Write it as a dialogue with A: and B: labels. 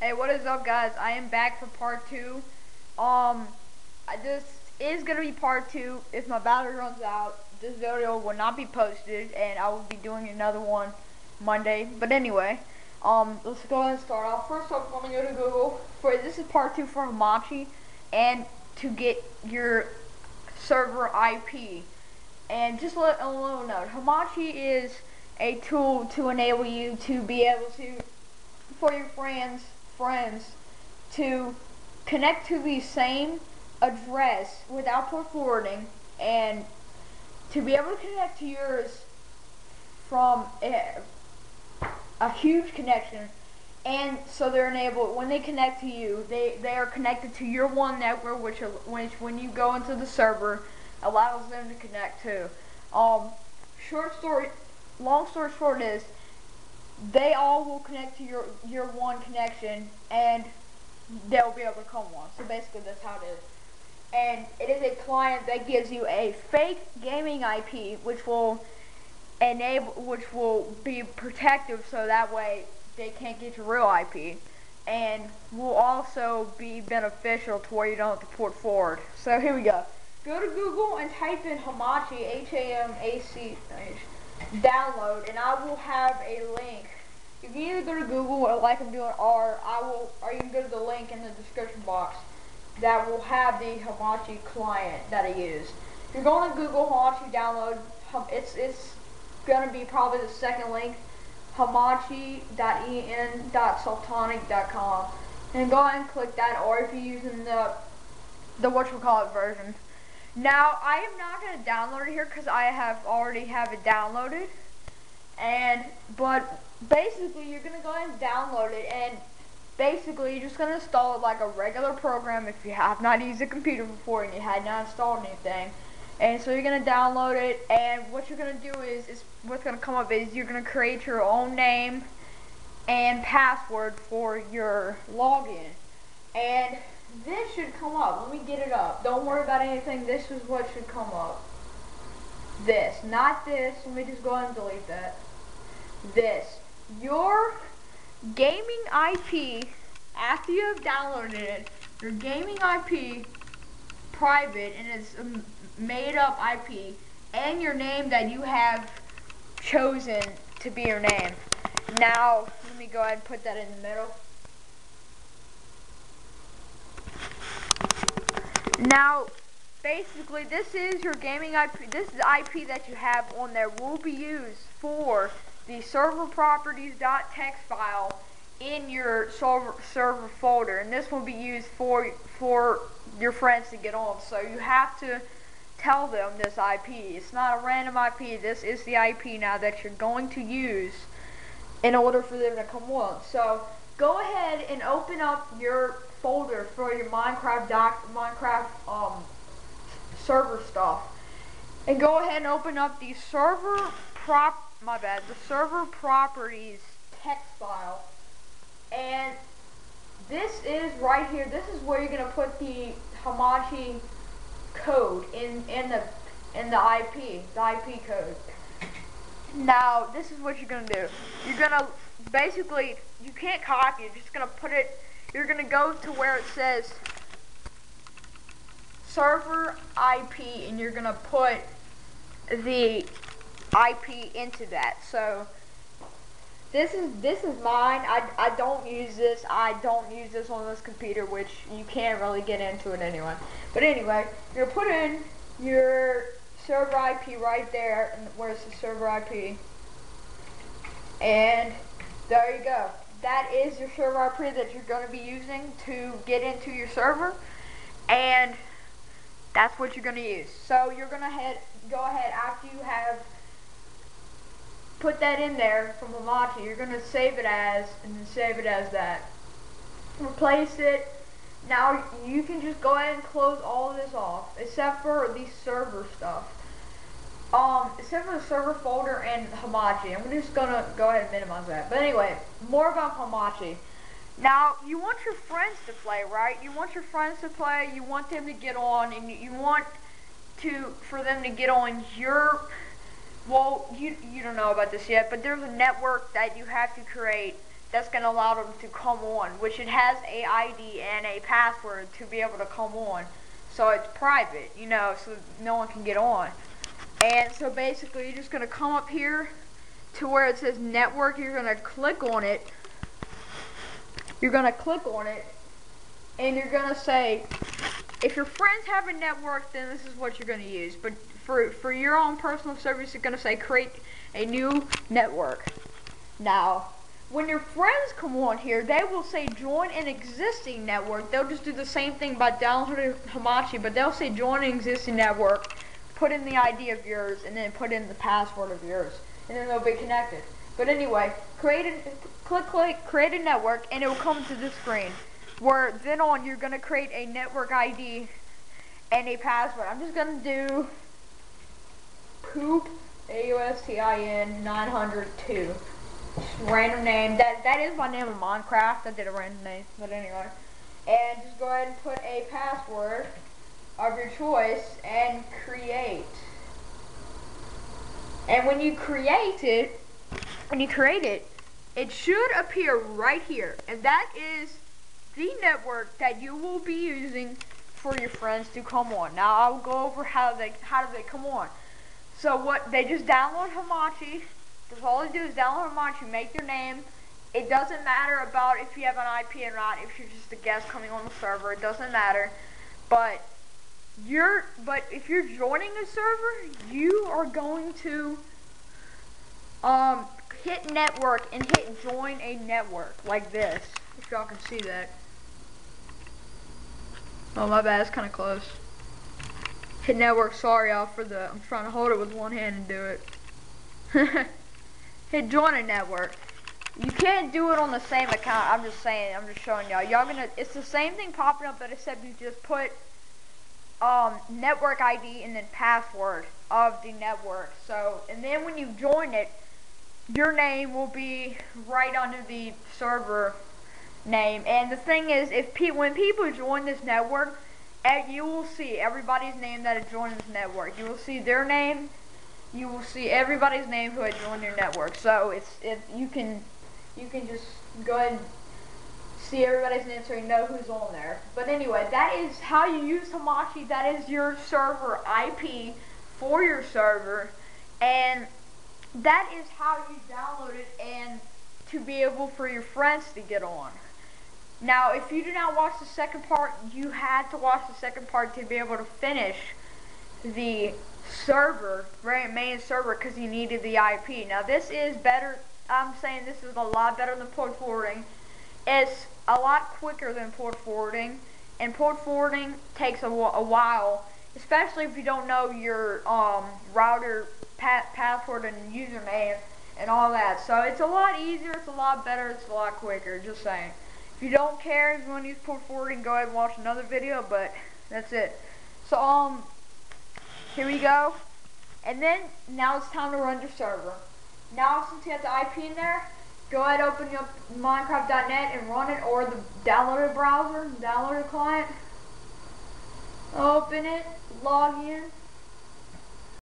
A: Hey, what is up, guys? I am back for part two. This is gonna be part two. If my battery runs out, this video will not be posted, and I will be doing another one Monday. But anyway, let's go ahead and start off. First off, let me go to Google. This is part two for Hamachi, and to get your server IP. And just let a little note, Hamachi is a tool to enable you to be able to, for your friends to connect to the same address without port forwarding, and to be able to connect to yours from a huge connection. And so they're enabled, when they connect to you, they are connected to your one network, which when you go into the server allows them to connect to. Long story short is, they all will connect to your one connection, and they'll be able to come on. So basically that's how it is. And it is a client that gives you a fake gaming IP, which will be protective, so that way they can't get your real IP, and will also be beneficial to where you don't have to port forward. So here we go. Go to Google and type in Hamachi, H-A-M-A-C, download, and I will have a link. You can either go to Google, or like I'm doing, or you can go to the link in the description box that will have the Hamachi client that I use. If you're going to Google Hamachi download, it's gonna be probably the second link, hamachi.en.sultanic.com, and go ahead and click that, or if you're using the whatchamacallit version. Now, I am not going to download it here because I already have it downloaded. But basically, you're going to go ahead and download it, and basically, you're just going to install it like a regular program if you have not used a computer before and you had not installed anything. And so you're going to download it, and what you're going to do is what's going to come up is you're going to create your own name and password for your login. And this should come up. Let me get it up. Don't worry about anything. This is what should come up. This, not this. Let me just go ahead and delete that. This. Your gaming IP, after you have downloaded it, your gaming IP, private, and it's a made up IP, and your name that you have chosen to be your name. Now, let me go ahead and put that in the middle. Now, basically, this is your gaming IP. This is the IP that you have on there will be used for the server properties.txt file in your server folder, and this will be used for your friends to get on. So you have to tell them this IP. It's not a random IP. This is the IP now that you're going to use in order for them to come on. So go ahead and open up your folder for your Minecraft server stuff, and go ahead and open up the server properties text file, and this is right here. This is where you're gonna put the Hamachi code in the IP code. Now, this is what you're gonna do. You're gonna basically, you can't copy it. You're just gonna put it. You're gonna go to where it says server IP, and you're gonna put the IP into that. So this is mine. I don't use this. I don't use this on this computer, which you can't really get into it anyway. But anyway, you're gonna put in your server IP right there, and where's the server IP? And there you go. That is your server IP that you're going to be using to get into your server, and that's what you're going to use. So you're going to go ahead after you have put that in there from Hamachi. You're going to save it as, and then save it as that. Replace it. Now you can just go ahead and close all of this off, except for the server stuff. Except for the server folder and Hamachi. I'm just gonna go ahead and minimize that. But anyway, more about Hamachi. Now, you want your friends to play, right? You want your friends to play, you want them to get on, and you want for them to get on your, well, you don't know about this yet, but there's a network that you have to create that's going to allow them to come on, which it has a ID and a password to be able to come on. So it's private, you know, so no one can get on. And so basically you're just going to come up here to where it says network. You're going to click on it. You're going to click on it. And you're going to say, if your friends have a network, then this is what you're going to use. But for your own personal service, you're going to say create a new network. Now, when your friends come on here, they will say join an existing network. They'll just do the same thing by downloading Hamachi, but they'll say join an existing network, put in the ID of yours, and then put in the password of yours, and then they'll be connected. But anyway, click create a network, and it will come to this screen, where then on you're gonna create a network ID and a password. I'm just gonna do poop AUSTIN 902. Random name. That is my name in Minecraft. I did a random name, but anyway. And just go ahead and put a password of your choice and create. And when you create it, it should appear right here. And that is the network that you will be using for your friends to come on. Now I'll go over how do they come on. So what they just download Hamachi. That's all they do is download Hamachi, make your name. It doesn't matter about if you have an IP or not, if you're just a guest coming on the server, it doesn't matter. But if you're joining a server, you are going to hit network and hit join a network like this. If y'all can see that. Oh my bad, it's kinda close. Hit network, sorry y'all I'm trying to hold it with one hand and do it. Hit join a network. You can't do it on the same account. I'm just saying, I'm just showing y'all. It's the same thing popping up, but except you just put network ID and then password of the network. So, and then when you join it, your name will be right under the server name. And the thing is, when people join this network, you will see everybody's name that has joined this network. You will see their name. You will see everybody's name who has joined your network. So you can just go ahead and see everybody's name so you know who's on there. But anyway, that is how you use Hamachi. That is your server IP for your server, and that is how you download it and to be able for your friends to get on. Now, if you do not watch the second part, you had to watch the second part to be able to finish the server, main server, because you needed the IP. Now this is better. I'm saying this is a lot better than port forwarding. It's a lot quicker than port forwarding, and port forwarding takes a while, especially if you don't know your router password and username and all that. So it's a lot easier, it's a lot better, it's a lot quicker, just saying. If you don't care, if you want to use port forwarding, go ahead and watch another video, but that's it. So here we go, and then now it's time to run your server. Now since you have the IP in there, go ahead and open up Minecraft.net and run it, or the downloaded browser, downloaded client. Open it, log in.